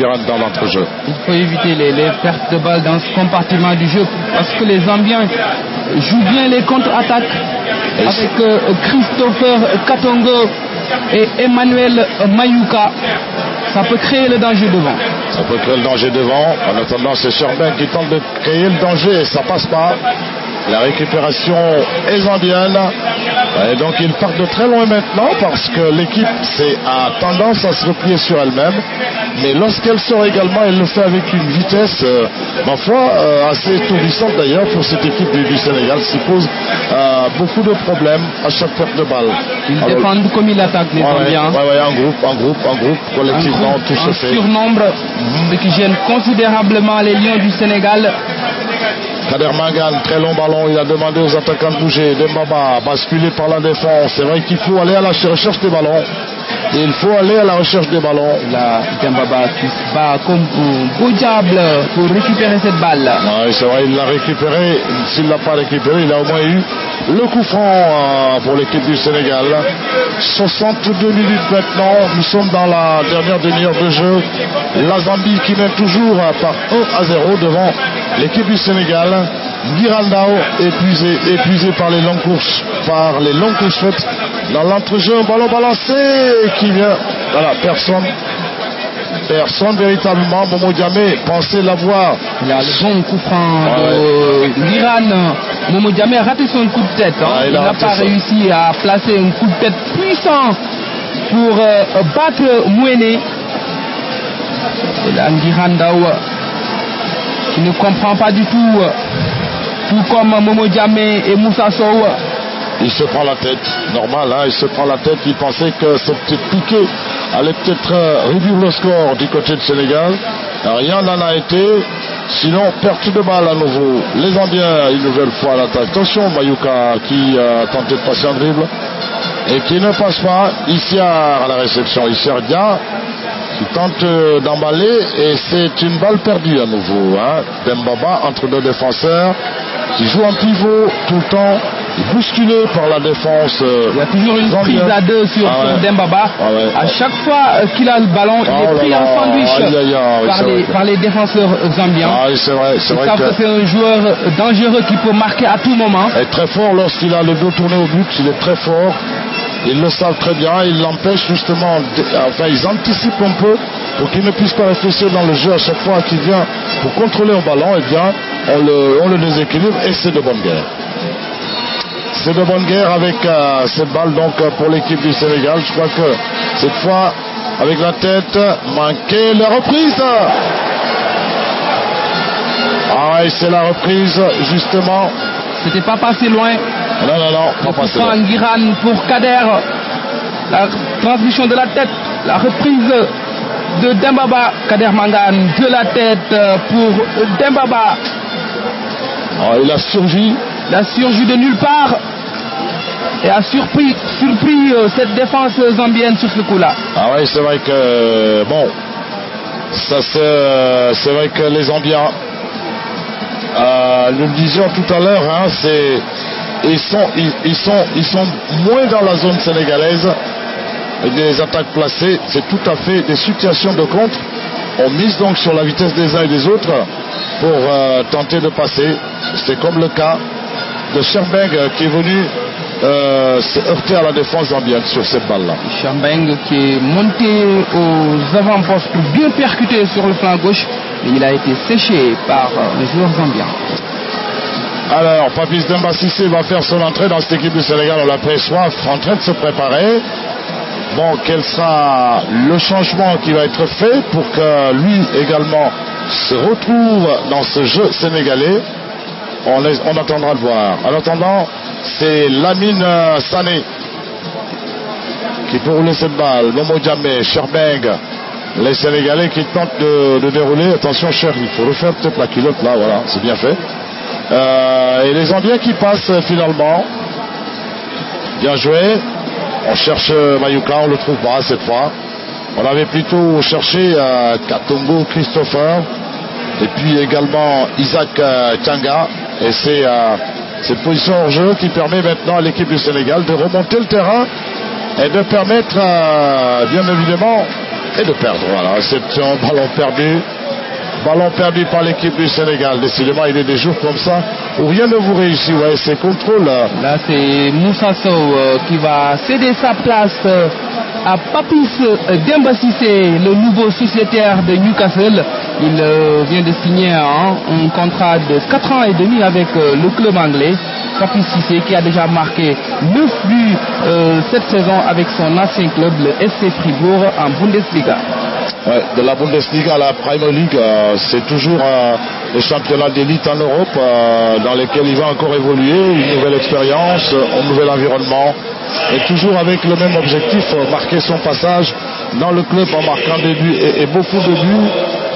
Guirane dans l'entrejeu. Il faut éviter les pertes de balles dans ce compartiment du jeu parce que les Zambiens jouent bien les contre-attaques avec Christopher Katongo et Emmanuel Mayuka. Ça peut créer le danger devant. Ça peut créer le danger devant. En attendant, c'est Sherbeng qui tente de créer le danger et ça passe pas. La récupération est zambienne. Et donc ils partent de très loin maintenant parce que l'équipe a tendance à se replier sur elle-même. Mais lorsqu'elle sort également, elle le fait avec une vitesse, ma foi, assez étourdissante d'ailleurs pour cette équipe du Sénégal, qui pose beaucoup de problèmes à chaque perte de balle. Ils défendent comme ils attaquent les Zambiens. En groupe, collectivement, tout se fait. Surnombre, ce qui gêne considérablement les Lions du Sénégal. Kader Mangane, très long ballon, il a demandé aux attaquants de bouger. Dembaba, basculé par la défense. C'est vrai qu'il faut aller à la recherche des ballons. Il faut aller à la recherche des ballons. Là, Dembaba qui se bat comme un beau diable pour récupérer cette balle. Oui, c'est vrai, il l'a récupéré. S'il ne l'a pas récupéré, il a au moins eu le coup franc pour l'équipe du Sénégal. 62 minutes maintenant. Nous sommes dans la dernière demi-heure de jeu. La Zambie qui mène toujours par 1-0 devant l'équipe du Sénégal. Girandao épuisé par les longues courses faites dans l'entrejeu, un ballon balancé qui vient. Voilà, personne véritablement. Momo Diamé pensait l'avoir. Il y a le bon coup franc de l'Iran. Momo Diamé a raté son coup de tête. Il n'a pas réussi à placer un coup de tête puissant pour battre Mouéné. Et là, Girandao qui ne comprend pas du tout. Tout comme Momo Diamé et Moussa Sow. Il se prend la tête, normal, il se prend la tête. Il pensait que cette petite piquée allait peut-être réduire le score du côté de Sénégal. Rien n'en a été. Sinon, perte de balle à nouveau. Les Zambiens, une nouvelle fois à l'attaque. Attention, Mayuka qui a tenté de passer un dribble et qui ne passe pas. Issiar à la réception. Issiar Dia qui tente d'emballer et c'est une balle perdue à nouveau. Dembaba entre deux défenseurs qui joue en pivot tout le temps, bousculé par la défense. Il y a toujours une prise à deux sur Dembaba. À chaque fois qu'il a le ballon, il est pris en sandwich par les défenseurs zambiens. C'est vrai, ils savent que c'est un joueur dangereux qui peut marquer à tout moment. Il est très fort lorsqu'il a le dos tourné au but, il est très fort. Ils le savent très bien, ils l'empêchent justement, ils anticipent un peu pour qu'il ne puisse pas réfléchir dans le jeu à chaque fois qu'il vient pour contrôler un ballon. Et bien, on le déséquilibre et c'est de bonne guerre. C'est de bonne guerre avec cette balle donc pour l'équipe du Sénégal. Je crois que cette fois, avec la tête, manqué la reprise. C'est la reprise justement. C'était pas passé loin. Non, pas passé loin. Guirane pour Kader. La transmission de la tête, la reprise de Dembaba. Kader Mangane de la tête pour Dembaba. Il a surgi. Il a surgi de nulle part et a surpris cette défense zambienne sur ce coup-là. C'est vrai que c'est vrai que les Zambiens, nous le disions tout à l'heure, ils sont moins dans la zone sénégalaise. Des attaques placées, c'est tout à fait des situations de contre. On mise donc sur la vitesse des uns et des autres pour tenter de passer. C'est comme le cas de Sherbeng qui est venu se heurter à la défense zambienne sur cette balle-là. Sherbeng qui est monté aux avant-postes pour bien percuter sur le flanc gauche, mais il a été séché par les joueurs zambiens. Alors, Papis Demba Cissé va faire son entrée dans cette équipe du Sénégal. On l'aperçoit en train de se préparer. Quel sera le changement qui va être fait pour que lui également se retrouve dans ce jeu sénégalais? On attendra de voir. En attendant, c'est Lamine Sané qui peut rouler cette balle. Momo Diamé, Sherbeng, les Sénégalais qui tentent de dérouler. Attention, Cher, il faut refaire peut-être la culotte là, voilà, c'est bien fait. Et les Zambiens qui passent finalement. Bien joué. On cherche Mayuka, on ne le trouve pas cette fois. On avait plutôt cherché Katongo Christopher et puis également Isaac Tianga. Et c'est cette position hors jeu qui permet maintenant à l'équipe du Sénégal de remonter le terrain et de permettre bien évidemment et de perdre. Voilà, c'est un ballon perdu. Ballon perdu par l'équipe du Sénégal. Décidément, il y a des jours comme ça où rien ne vous réussit. Ouais, ces contrôles. Là, c'est Moussa Sow qui va céder sa place à Papis Demba Cissé, le nouveau sociétaire de Newcastle. Il vient de signer un contrat de 4 ans et demi avec le club anglais. Papis Cissé qui a déjà marqué 9 buts cette saison avec son ancien club, le SC Fribourg, en Bundesliga. Ouais, de la Bundesliga à la Premier League, c'est toujours le championnat d'élite en Europe dans lequel il va encore évoluer, une nouvelle expérience, un nouvel environnement, et toujours avec le même objectif, marquer son passage dans le club en marquant des buts et beaucoup de buts.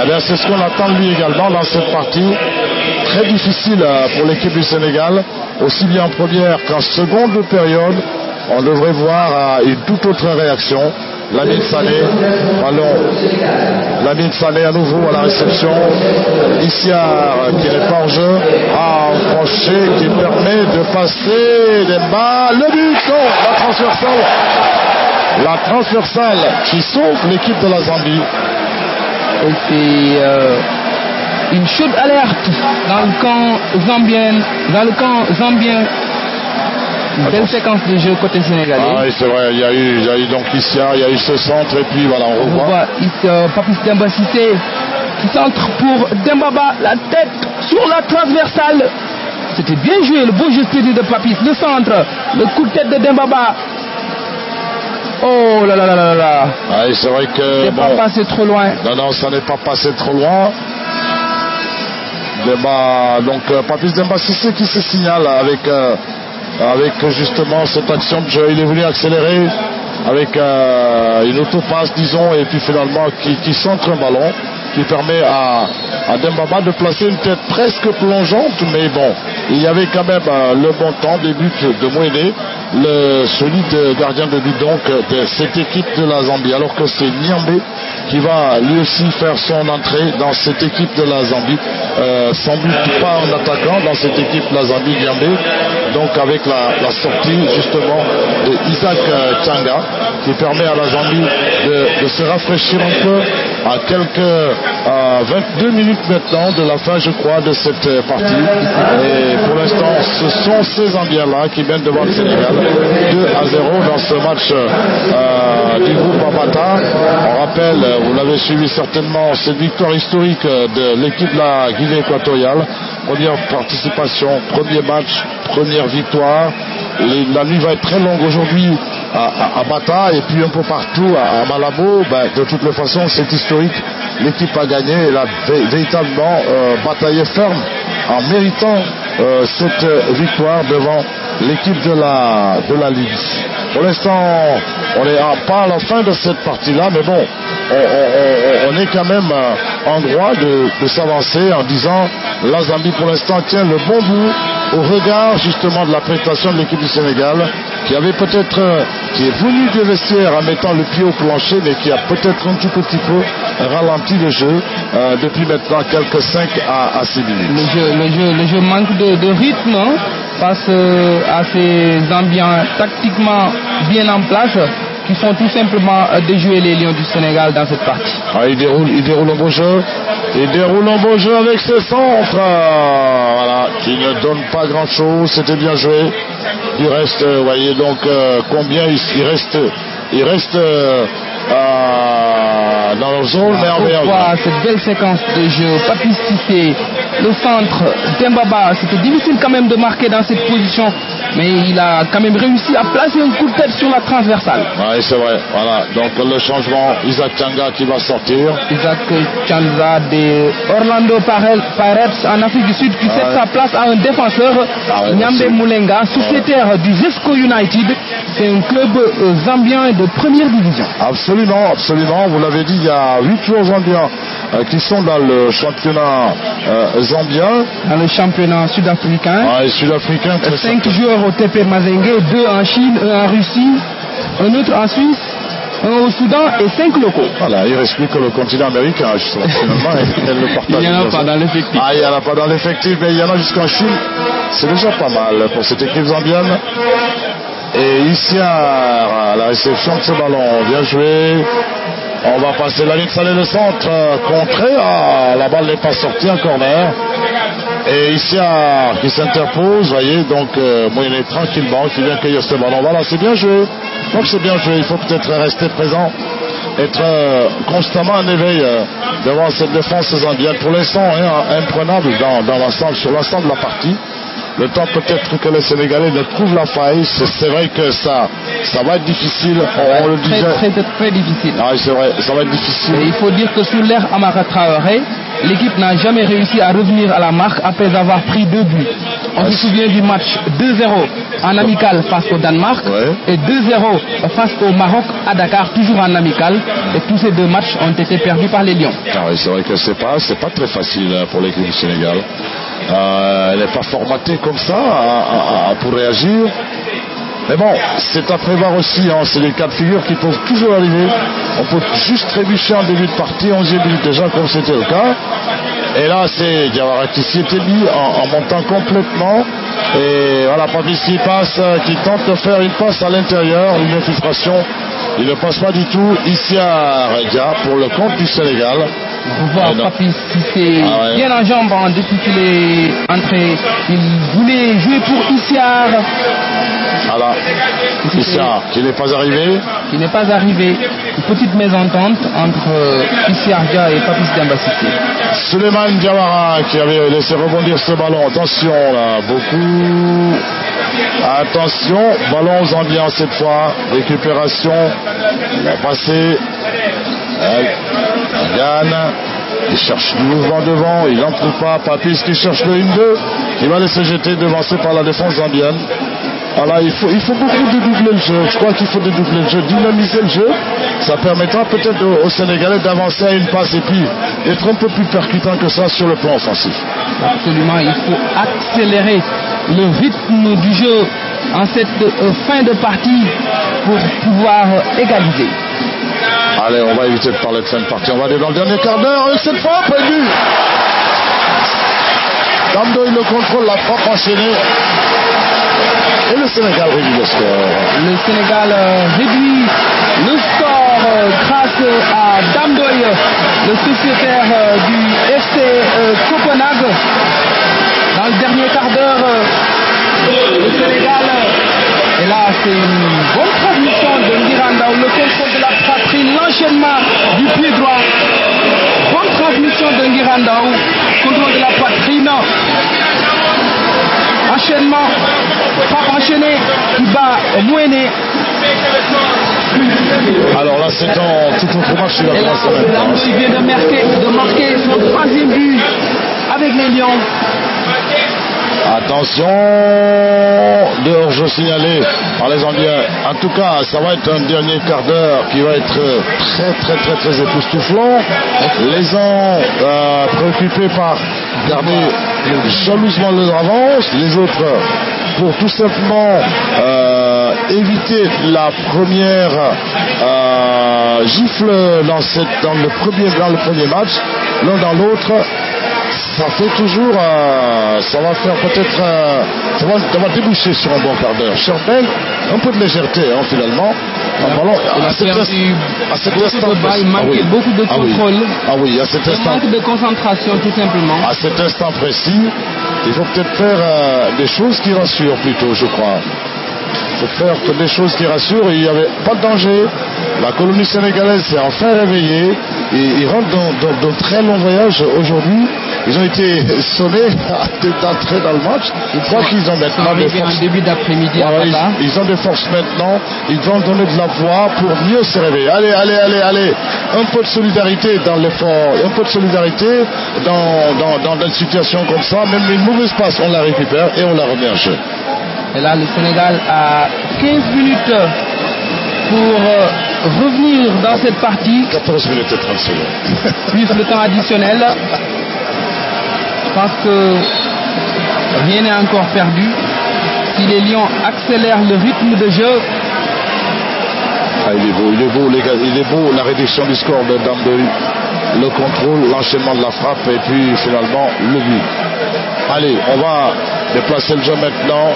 Eh bien, c'est ce qu'on attend de lui également dans cette partie. Très difficile pour l'équipe du Sénégal, aussi bien en première qu'en seconde période. On devrait voir une toute autre réaction. Lamine Sané, ballon. Lamine Sané à nouveau à la réception. Issiar qui n'est pas en jeu. Un crochet qui permet de passer des balles. Le but, non, la transversale. La transversale qui sauve l'équipe de la Zambie. Et c'est une chaude alerte dans le camp zambien. Une belle séquence de jeu côté sénégalais. Ah oui, c'est vrai, il y a eu donc Issiar, il y a eu ce centre et puis voilà, on revoit. Papis Demba Cissé qui centre pour Dembaba, la tête sur la transversale. C'était bien joué, le beau jeu de Papis, le centre, le coup de tête de Dembaba. Oh là là là là là. Ah, c'est vrai que. C'est pas passé trop loin. Non, ça n'est pas passé trop loin. Donc Papis Demba Cissé qui se signale avec justement cette action de jeu. Il est venu accélérer avec une autopasse, disons, et puis finalement qui centre un ballon qui permet à Dembaba de placer une tête presque plongeante, mais bon, il y avait quand même le bon temps des buts de Mouéné, le solide gardien de but donc de cette équipe de la Zambie, alors que c'est Niambé qui va lui aussi faire son entrée dans cette équipe de la Zambie, sans but pas en attaquant dans cette équipe de la Zambie, Niambé, donc avec la sortie justement de Isaac Tchanga qui permet à la Zambie de se rafraîchir un peu à quelques 22 minutes maintenant de la fin, je crois, de cette partie. Et pour l'instant, ce sont ces Zambiens-là qui mènent devant le Sénégal 2-0 dans ce match du groupe Amata. On rappelle, vous l'avez suivi certainement, cette victoire historique de l'équipe de la Guinée équatoriale. Première participation, premier match, première victoire. La nuit va être très longue aujourd'hui à Bata et puis un peu partout à Malabo. De toutes les façons, c'est historique. L'équipe a gagné. Elle a véritablement bataillé ferme en méritant cette victoire devant l'équipe de la Ligue. Pour l'instant, on n'est pas à la fin de cette partie-là, mais bon, on est quand même en droit de s'avancer en disant la Zambie pour l'instant tient le bon bout au regard justement de la prestation de l'équipe du Sénégal qui avait peut-être qui est venu du vestiaire en mettant le pied au plancher, mais qui a peut-être un tout petit peu ralenti le jeu depuis maintenant quelques 5 à 6 minutes. Le jeu manque de rythme face à ces Zambiens tactiquement bien en place qui font tout simplement déjouer les Lions du Sénégal dans cette partie. Ah, il déroule un beau jeu. Il déroule un beau jeu avec ses centres. Voilà, qui ne donne pas grand chose. C'était bien joué. Il reste, vous voyez donc combien il reste dans leur zone. On voit cette belle séquence de jeu. Papis Cissé, le centre, Dembaba. C'était difficile quand même de marquer dans cette position, mais il a quand même réussi à placer un coup de tête sur la transversale. Oui, c'est vrai. Voilà. Donc le changement, Isaac Tchanga qui va sortir. Isaac Tchanga de Orlando Pirates en Afrique du Sud qui cède sa place à un défenseur, Niambé Moulenga, sociétaire du Zesco United. C'est un club zambien de première division. Absolument. Vous l'avez dit, il y a 8 joueurs zambiens qui sont dans le championnat zambien. Dans le championnat sud-africain. Ah, sud-africain. 5 joueurs au TP Mazembe, 2 en Chine, 1 en Russie, un autre en Suisse, 1 au Soudan et 5 locaux. Voilà, il reste plus que le continent américain, justement, finalement, elle le partage. Il n'y en a pas dans l'effectif. Il n'y en a pas dans l'effectif, mais il y en a jusqu'en Chine. C'est déjà pas mal pour cette équipe zambienne. Et ici à la réception de ce ballon, bien joué. On va passer la ligne salée le centre contré. La balle n'est pas sortie en corner. Et ici qui s'interpose, voyez, donc Moyenne tranquillement, qui vient cueillir ce ballon. Voilà, c'est bien joué. Donc c'est bien joué. Il faut peut-être rester présent, être constamment en éveil devant cette défense zambienne. Pour l'instant, imprenable dans l'ensemble, sur l'ensemble de la partie. Le temps peut-être que les Sénégalais ne trouvent la faille. C'est vrai que ça va être difficile. On le disait. Très difficile. Ah, c'est vrai, ça va être difficile. Et il faut dire que sous l'ère Amara Traoré, l'équipe n'a jamais réussi à revenir à la marque après avoir pris 2 buts. On se souvient du match 2-0 en amical face au Danemark et 2-0 face au Maroc à Dakar, toujours en amical. Et tous ces 2 matchs ont été perdus par les Lions. Ah oui, c'est vrai que c'est pas très facile pour l'équipe du Sénégal. Elle n'est pas formatée comme ça pour réagir. Mais bon, c'est à prévoir aussi, c'est des cas de figure qui peuvent toujours arriver. On peut juste trébucher en début de partie, 11e minute déjà, comme c'était le cas. Et là, c'est Diawara qui s'y était mis en montant complètement. Et voilà, Papissi passe, qui tente de faire une passe à l'intérieur, une infiltration. Il ne passe pas du tout. Ici à Redia pour le compte du Sénégal. Vous voyez, Papissi bien en jambes depuis qu'il est entré. Il voulait jouer pour Issiar. Voilà, Issiar qui n'est pas arrivé. Une petite mésentente entre Issiar Dia et Papissi Demba Cissé. Souleymane Diawara qui avait laissé rebondir ce ballon. Attention là, beaucoup. Attention, ballon aux ambiances cette fois. Récupération. Il a passé. Yann. Il cherche du mouvement devant, il n'en trouve pas. Papis qui cherche le 1-2, qui va laisser jeter, devancé par la défense zambienne. Alors il faut beaucoup dédoubler le jeu. Je crois qu'il faut dédoubler le jeu, dynamiser le jeu. Ça permettra peut-être aux Sénégalais d'avancer à une passe et puis d'être un peu plus percutant que ça sur le plan offensif. Absolument, il faut accélérer le rythme du jeu en cette fin de partie pour pouvoir égaliser. Allez, on va éviter de parler de fin de partie. On va aller dans le dernier quart d'heure avec cette frappe et but. Damdo, il le contrôle, la frappe enchaînée. Et le Sénégal réduit le score. Le Sénégal réduit le score grâce à Damdoy, le sociétaire du FC Copenhague. Dans le dernier quart d'heure, le Sénégal. Et là, c'est une bonne transmission de Ngirandao, le contrôle de la poitrine, l'enchaînement du pied droit. Bonne transmission de Ngirandao, contrôle de la poitrine. Enchaînement, frappe enchaînée qui bat Mouéné. Alors là, c'est en tout autre match. Il vient de marquer son 3e but avec les Lions. Attention, de hors-jeu signalé par les Zambiens. En tout cas, ça va être un dernier quart d'heure qui va être très époustouflant. Les uns préoccupés par garder jalousement leur avance, les autres pour tout simplement éviter la première gifle dans le premier match, l'un dans l'autre. Ça fait toujours, ça va faire peut-être, ça va déboucher sur un bon quart d'heure. Charbel, un peu de légèreté finalement. À cet instant, il manquait beaucoup de contrôle. À cet instant. Manque de concentration tout simplement. À cet instant précis, il faut peut-être faire des choses qui rassurent plutôt, je crois. Il faut faire que des choses qui rassurent. Il n'y avait pas de danger. La colonie sénégalaise s'est enfin réveillée. Ils rentrent dans un très long voyage aujourd'hui. Ils ont été sonnés d'entrer dans le match. Je crois qu'ils ont maintenant des forces. En début d'après-midi ils ont des forces maintenant. Ils vont donner de la voix pour mieux se réveiller. Allez. Un peu de solidarité dans l'effort. Un peu de solidarité dans une situation comme ça. Même une mauvaise passe, on la récupère et on la remet en jeu. Et là, le Sénégal a 15 minutes pour revenir dans cette partie. 14 minutes et 30 secondes. Plus le temps additionnel. Je pense que rien n'est encore perdu. Si les Lions accélèrent le rythme de jeu. Il est beau, les gars. Il est beau la réduction du score de Damdoy. Le contrôle, l'enchaînement de la frappe et puis finalement le but. Allez, on va déplacer le jeu maintenant.